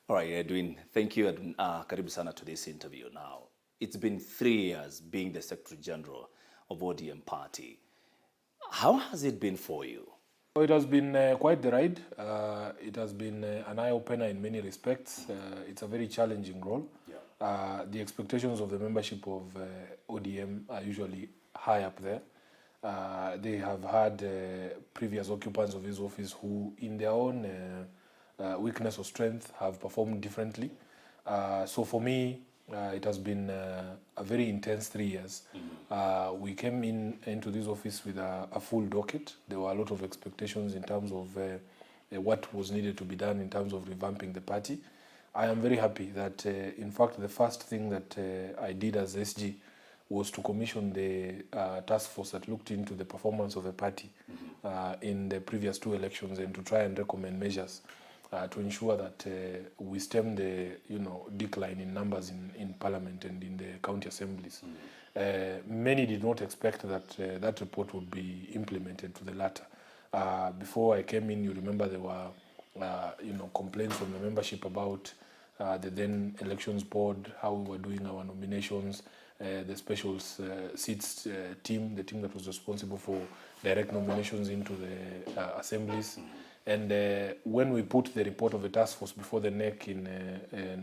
All right, Edwin, thank you. Karibu sana to this interview now. It's been 3 years being the Secretary General of ODM Party. How has it been for you? It has been quite the ride. It has been an eye-opener in many respects. It's a very challenging role. Yeah. The expectations of the membership of ODM are usually high up there. They have had previous occupants of his office who, in their own weakness or strength, have performed differently. So for me, it has been a very intense 3 years. We came into this office with a full docket. There were a lot of expectations in terms of what was needed to be done in terms of revamping the party. I am very happy that, in fact, the first thing that I did as SG was to commission the task force that looked into the performance of the party in the previous 2 elections, and to try and recommend measures to ensure that we stem the decline in numbers in Parliament and in the county assemblies. Many did not expect that that report would be implemented to the latter. Before I came in, you remember there were complaints from the membership about the then elections board, how we were doing our nominations, the special seats team, the team that was responsible for direct nominations into the assemblies. And when we put the report of the task force before the NEC in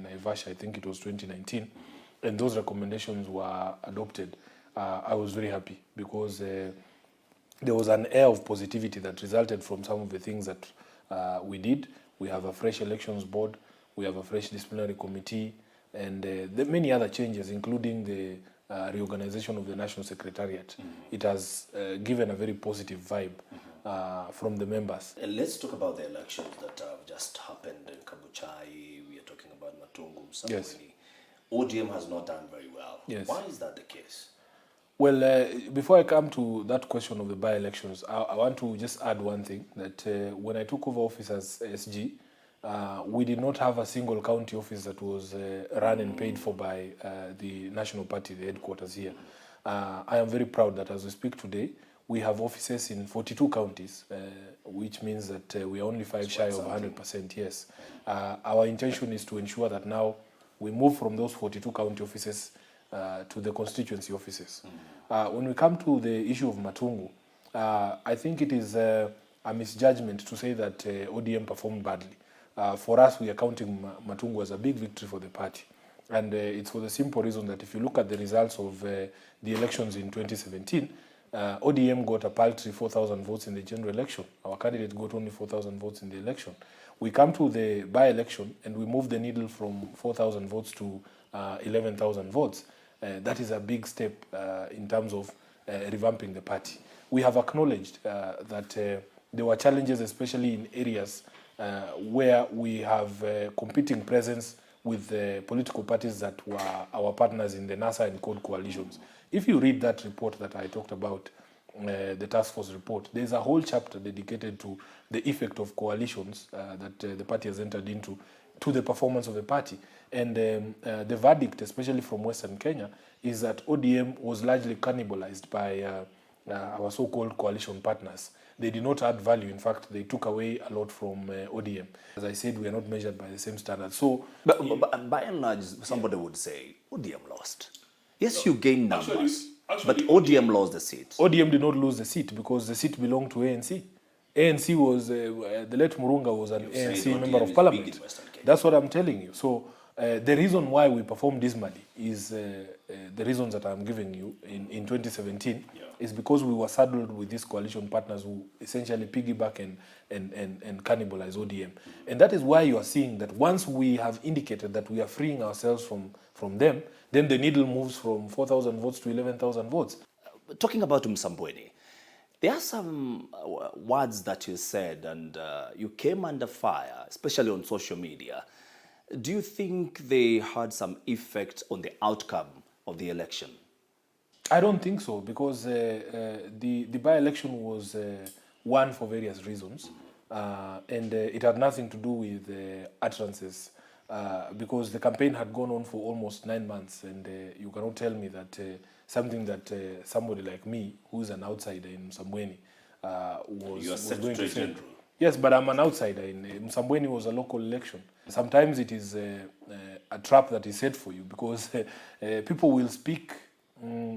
Naivasha, I think it was 2019, and those recommendations were adopted, I was very happy, because there was an air of positivity that resulted from some of the things that we did. We have a fresh elections board, we have a fresh disciplinary committee, and the many other changes, including the reorganization of the National Secretariat. It has given a very positive vibe from the members. Let's talk about the elections that have just happened in Kabuchai. We are talking about Matungu and Msambweni. Yes. ODM has not done very well. Yes. Why is that the case? Well, before I come to that question of the by-elections, I want to just add one thing, that when I took over office as SG, we did not have a single county office that was run and paid for by the National Party, the headquarters here. I am very proud that as we speak today, we have offices in 42 counties, which means that we are only 5 shy of 100%, yes. Our intention is to ensure that now we move from those 42 county offices to the constituency offices. When we come to the issue of Matungu, I think it is a misjudgment to say that ODM performed badly. For us, we are counting Matungu as a big victory for the party. And it's for the simple reason that if you look at the results of the elections in 2017, ODM got a paltry 4,000 votes in the general election. Our candidate got only 4,000 votes in the election. We come to the by-election and we move the needle from 4,000 votes to 11,000 votes. That is a big step in terms of revamping the party. We have acknowledged that there were challenges, especially in areas where we have competing presence with political parties that were our partners in the NASA and CODE coalitions. If you read that report that I talked about, the task force report, there's a whole chapter dedicated to the effect of coalitions that the party has entered into to the performance of the party. And the verdict, especially from Western Kenya, is that ODM was largely cannibalized by our so-called coalition partners. They did not add value. In fact, they took away a lot from ODM. As I said, we are not measured by the same standards. So, but by and large, somebody would say ODM lost. Yes, you gained numbers, but ODM lost the seat. ODM did not lose the seat because the seat belonged to ANC. ANC was, the late Murunga was an ANC member of parliament. That's what I'm telling you. So the reason why we performed dismally is the reasons that I'm giving you in 2017 is because we were saddled with these coalition partners who essentially piggyback and cannibalize ODM. And that is why you are seeing that once we have indicated that we are freeing ourselves from them, then the needle moves from 4,000 votes to 11,000 votes. Talking about Msambweni, there are some words that you said and you came under fire, especially on social media. Do you think they had some effect on the outcome of the election? I don't think so, because the by-election was won for various reasons, and it had nothing to do with utterances, because the campaign had gone on for almost 9 months, and you cannot tell me that something that somebody like me, who is an outsider in Msambweni, was going to say. Yes, but I'm an outsider. Msambweni was a local election. Sometimes it is a trap that is set for you because people will speak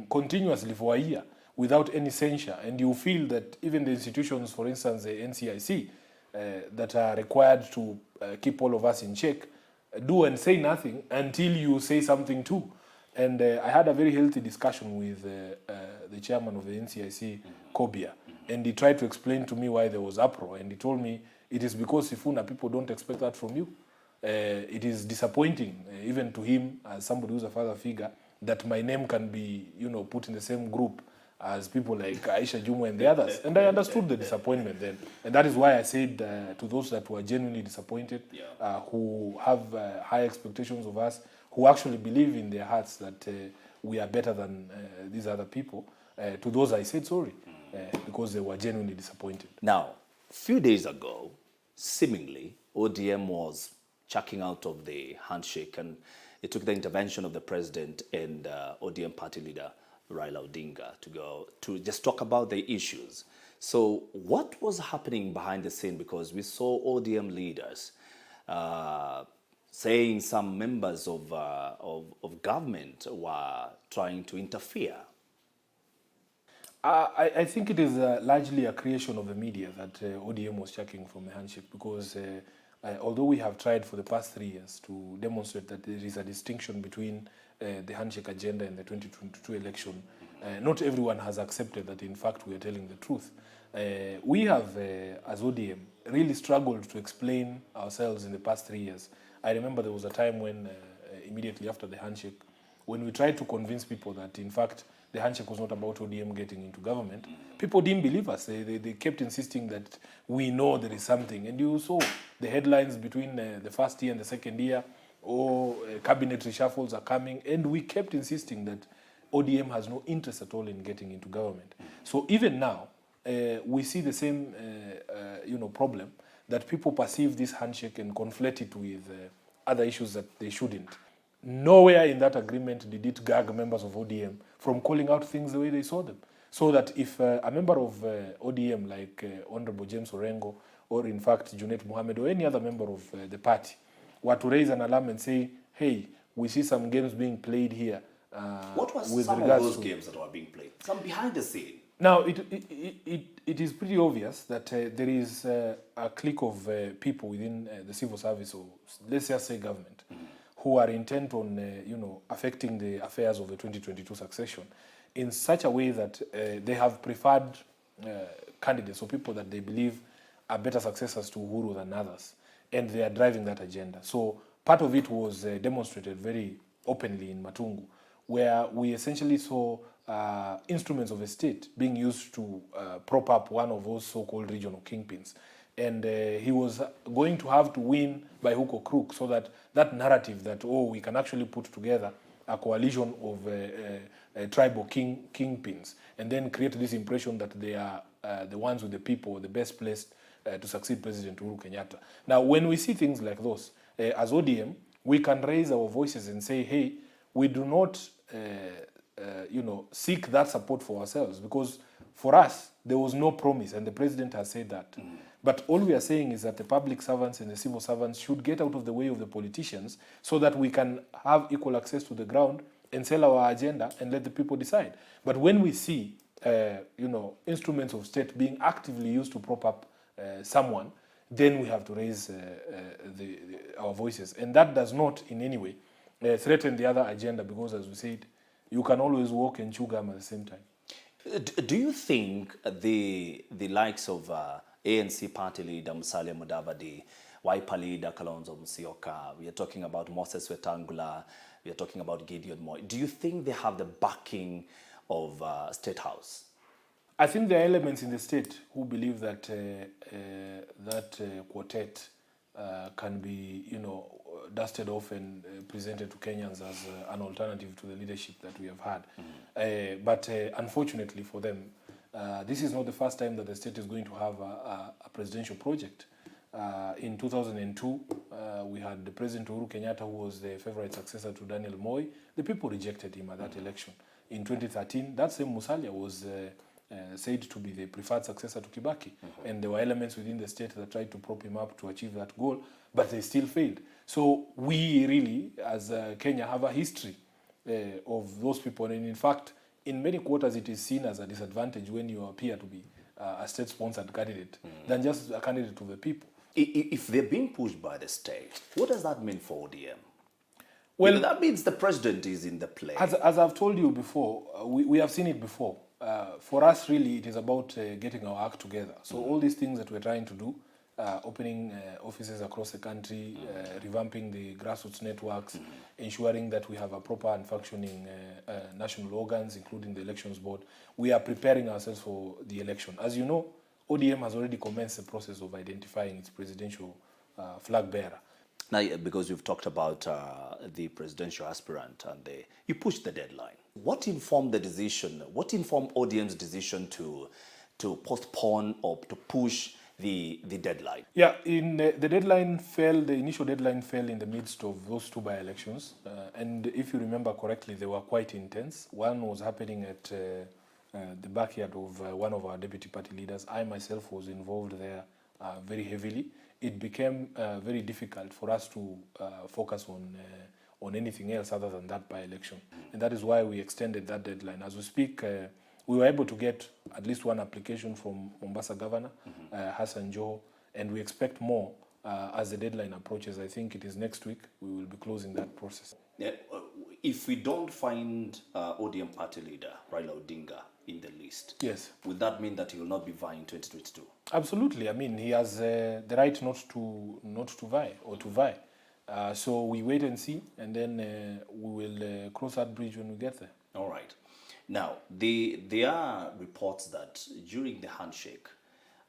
continuously for a year without any censure, and you feel that even the institutions, for instance, the NCIC, that are required to keep all of us in check, do and say nothing until you say something too. And I had a very healthy discussion with the chairman of the NCIC, Kobia, and he tried to explain to me why there was uproar, and he told me it is because Sifuna, people don't expect that from you. It is disappointing, even to him as somebody who's a father figure, that my name can be, put in the same group as people like Aisha Jumwa and the others. And I understood the disappointment then. And that is why I said to those that were genuinely disappointed, who have high expectations of us, who actually believe in their hearts that we are better than these other people, to those I said sorry, because they were genuinely disappointed. Now, a few days ago, seemingly, ODM was checking out of the handshake, and it took the intervention of the president and ODM party leader Raila Odinga to go to just talk about the issues. So what was happening behind the scene? Because we saw ODM leaders saying some members of government were trying to interfere. I think it is largely a creation of the media that ODM was checking from the handshake, because although we have tried for the past 3 years to demonstrate that there is a distinction between the handshake agenda and the 2022 election, not everyone has accepted that in fact we are telling the truth. We have, as ODM, really struggled to explain ourselves in the past 3 years. I remember there was a time when, immediately after the handshake, when we tried to convince people that in fact the handshake was not about ODM getting into government, people didn't believe us. They kept insisting that we know there is something. And you saw the headlines between the first year and the second year, cabinet reshuffles are coming, and we kept insisting that ODM has no interest at all in getting into government. So even now, we see the same problem, that people perceive this handshake and conflate it with other issues that they shouldn't. Nowhere in that agreement did it gag members of ODM from calling out things the way they saw them. So that if a member of ODM, like Honorable James Orengo, or in fact Junet Mohammed, or any other member of the party, were to raise an alarm and say, hey, we see some games being played here. What was some of those games that were being played? Some behind the scene. Now, it is pretty obvious that there is a clique of people within the civil service, or let's just say government, who are intent on affecting the affairs of the 2022 succession in such a way that they have preferred candidates or people that they believe are better successors to Uhuru than others, and they are driving that agenda. So part of it was demonstrated very openly in Matungu, where we essentially saw instruments of the state being used to prop up one of those so-called regional kingpins. And he was going to have to win by hook or crook, so that that narrative that, we can actually put together a coalition of tribal kingpins, and then create this impression that they are the ones with the people, the best placed to succeed President Uhuru Kenyatta. Now, when we see things like those, as ODM, we can raise our voices and say, hey, we do not seek that support for ourselves, because for us, there was no promise, and the president has said that. But all we are saying is that the public servants and the civil servants should get out of the way of the politicians, so that we can have equal access to the ground and sell our agenda and let the people decide. But when we see, instruments of state being actively used to prop up someone, then we have to raise our voices. And that does not in any way threaten the other agenda, because, as we said, you can always walk and chew gum at the same time. Do you think the likes of ANC party leader Musalia Mudavadi, Wiper leader Kalonzo Musyoka, we are talking about Moses Wetangula, we are talking about Gideon Moi, do you think they have the backing of State House? I think there are elements in the state who believe that quartet can be, dusted off and presented to Kenyans as an alternative to the leadership that we have had. But unfortunately for them, this is not the first time that the state is going to have a presidential project. In 2002, we had the President Uhuru Kenyatta, who was the favorite successor to Daniel Moi. The people rejected him at that election. In 2013, that same Musalia was said to be the preferred successor to Kibaki. And there were elements within the state that tried to prop him up to achieve that goal, but they still failed. So we really, as Kenya, have a history of those people. And in fact, in many quarters, it is seen as a disadvantage when you appear to be a state-sponsored candidate than just a candidate of the people. If they're being pushed by the state, what does that mean for ODM? Well, Because that means the president is in the play. As I've told you before, we have seen it before. For us, really, it is about getting our act together. So all these things that we're trying to do, opening offices across the country, revamping the grassroots networks, ensuring that we have a proper and functioning national organs, including the elections board. We are preparing ourselves for the election. As you know, ODM has already commenced the process of identifying its presidential flag bearer. Now, because you've talked about the presidential aspirant and you pushed the deadline. What informed the decision? What informed ODM's decision to postpone or to push the deadline? Yeah, the deadline fell. The initial deadline fell in the midst of those two by-elections, and if you remember correctly, they were quite intense. One was happening at the backyard of one of our deputy party leaders. I myself was involved there very heavily. It became very difficult for us to focus on anything else other than that by-election. And that is why we extended that deadline. As we speak, we were able to get at least one application from Mombasa Governor, Hassan Joho, and we expect more as the deadline approaches. I think it is next week we will be closing that process. Yeah, if we don't find ODM party leader, Raila Odinga, in the list, yes, would that mean that he will not be vying 2022? Absolutely. I mean, he has the right not to vie or to vie. So we wait and see, and then we will cross that bridge when we get there. All right. Now, there are reports that during the handshake,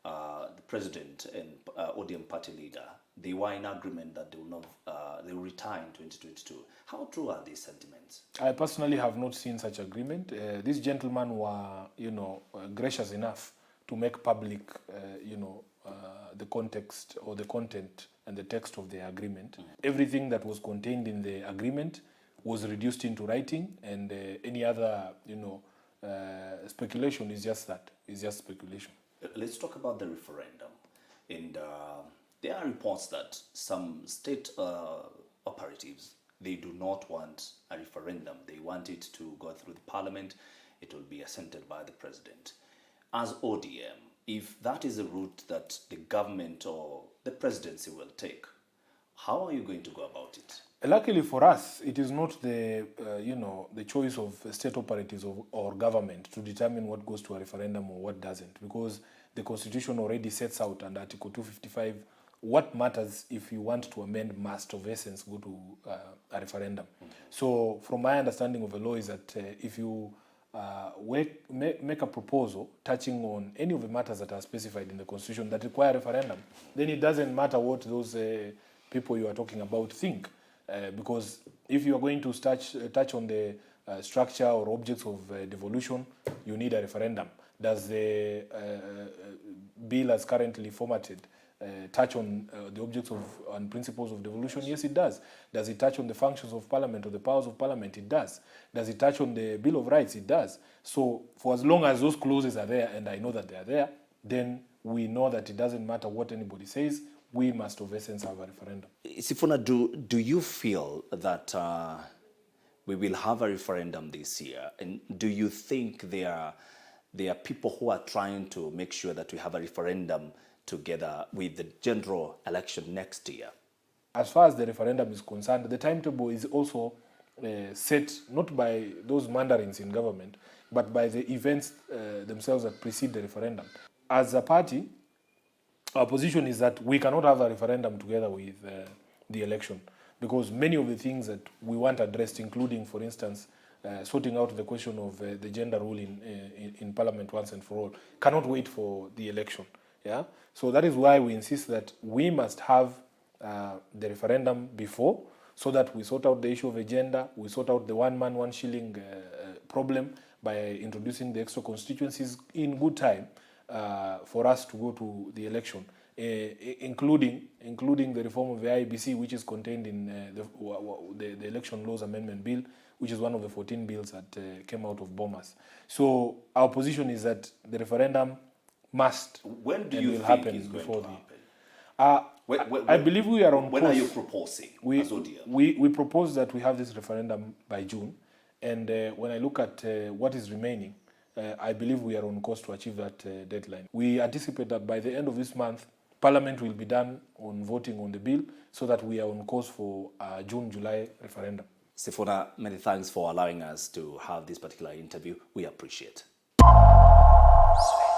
the president and ODM party leader, they were in agreement that they will retire in 2022. How true are these sentiments? I personally have not seen such agreement. These gentlemen were, gracious enough to make public, the context or the content and the text of the agreement. Everything that was contained in the agreement was reduced into writing, and any other, speculation is just that. It's just speculation. Let's talk about the referendum. And there are reports that some state operatives, they do not want a referendum. They want it to go through the parliament. It will be assented by the president. As ODM, if that is a route that the government or the presidency will take, how are you going to go about it? Luckily for us, it is not the choice of state operatives or government to determine what goes to a referendum or what doesn't, because the Constitution already sets out under Article 255 what matters if you want to amend must of essence go to a referendum. So from my understanding of the law is that if you make a proposal touching on any of the matters that are specified in the Constitution that require referendum, then it doesn't matter what those people you are talking about think. Because if you are going to touch on the structure or objects of devolution, you need a referendum. Does the bill as currently formatted touch on the objects of and principles of devolution? Yes, it does. Does it touch on the functions of Parliament or the powers of Parliament? It does. Does it touch on the Bill of Rights? It does. So for as long as those clauses are there, and I know that they are there, then we know that it doesn't matter what anybody says, we must of essence have a referendum. Sifuna, do you feel that we will have a referendum this year? And do you think there are people who are trying to make sure that we have a referendum together with the general election next year? As far as the referendum is concerned, the timetable is also set not by those mandarins in government, but by the events themselves that precede the referendum. As a party, our position is that we cannot have a referendum together with the election, because many of the things that we want addressed, including, for instance, sorting out the question of the gender rule in Parliament once and for all, cannot wait for the election. Yeah, so that is why we insist that we must have the referendum before, so that we sort out the issue of agenda, we sort out the one man, one shilling problem by introducing the extra constituencies in good time for us to go to the election, including the reform of the IEBC, which is contained in the Election Laws Amendment Bill, which is one of the 14 bills that came out of Bomas. So our position is that the referendum must when do you will think happen is going before to happen? I believe we are on When course. are you proposing as ODM? We propose that we have this referendum by June, and when I look at what is remaining, I believe we are on course to achieve that deadline. We anticipate that by the end of this month, Parliament will be done on voting on the bill so that we are on course for June-July referendum. Sifuna, many thanks for allowing us to have this particular interview. We appreciate it.